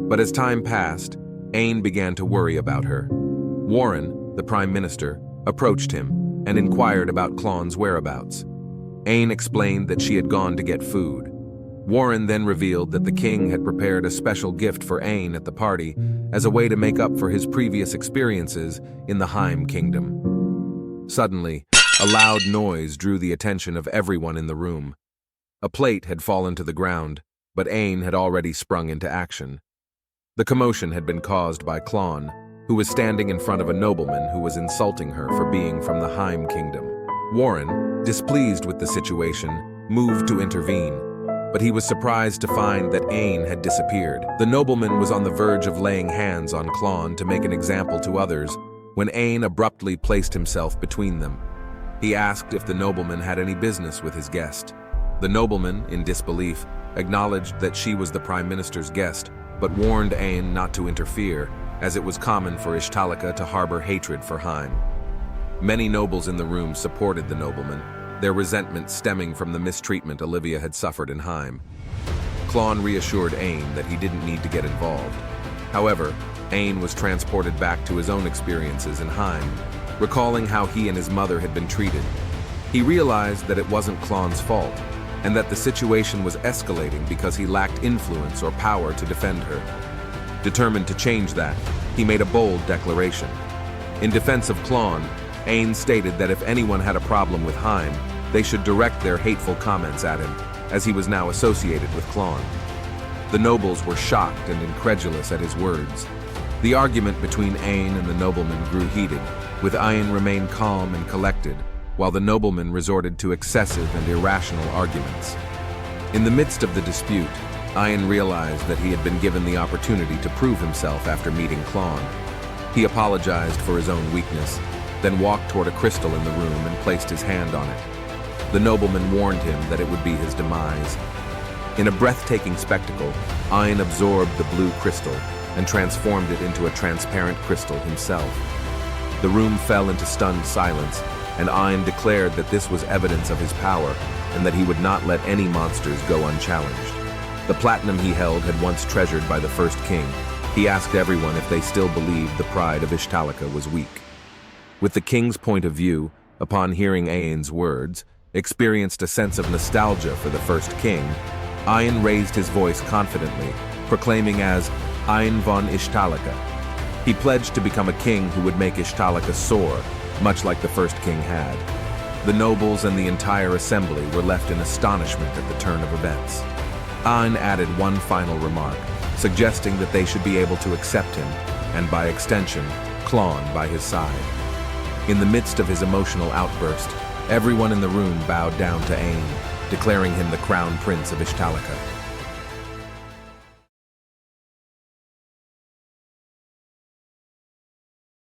S1: But as time passed, Ain began to worry about her. Warren, the Prime Minister, approached him and inquired about Klon's whereabouts. Ain explained that she had gone to get food. Warren then revealed that the king had prepared a special gift for Ain at the party as a way to make up for his previous experiences in the Heim Kingdom. Suddenly, a loud noise drew the attention of everyone in the room. A plate had fallen to the ground, but Ain had already sprung into action. The commotion had been caused by Klon, who was standing in front of a nobleman who was insulting her for being from the Heim Kingdom. Warren, displeased with the situation, moved to intervene, but he was surprised to find that Ain had disappeared. The nobleman was on the verge of laying hands on Klon to make an example to others when Ain abruptly placed himself between them. He asked if the nobleman had any business with his guest. The nobleman, in disbelief, acknowledged that she was the Prime Minister's guest, but warned Ain not to interfere, as it was common for Ishtalika to harbor hatred for Heim. Many nobles in the room supported the nobleman, their resentment stemming from the mistreatment Olivia had suffered in Heim. Klon reassured Ain that he didn't need to get involved. However, Ain was transported back to his own experiences in Heim, recalling how he and his mother had been treated. He realized that it wasn't Klon's fault, and that the situation was escalating because he lacked influence or power to defend her. Determined to change that, he made a bold declaration. In defense of Klon, Ain stated that if anyone had a problem with Heim, they should direct their hateful comments at him, as he was now associated with Klon. The nobles were shocked and incredulous at his words. The argument between Ain and the nobleman grew heated, with Ain remained calm and collected, while the nobleman resorted to excessive and irrational arguments. In the midst of the dispute, Ain realized that he had been given the opportunity to prove himself after meeting Klon. He apologized for his own weakness, then walked toward a crystal in the room and placed his hand on it. The nobleman warned him that it would be his demise. In a breathtaking spectacle, Ain absorbed the blue crystal and transformed it into a transparent crystal himself. The room fell into stunned silence, and Ain declared that this was evidence of his power and that he would not let any monsters go unchallenged. The platinum he held had once treasured by the first king. He asked everyone if they still believed the pride of Ishtalika was weak. With the king's point of view, upon hearing Ain's words, experienced a sense of nostalgia for the first king, Ain raised his voice confidently, proclaiming as Ain von Ishtalika. He pledged to become a king who would make Ishtalika soar, much like the first king had. The nobles and the entire assembly were left in astonishment at the turn of events. Ain added one final remark, suggesting that they should be able to accept him, and by extension, Klon by his side. In the midst of his emotional outburst, everyone in the room bowed down to Ain, declaring him the crown prince of Ishtalika.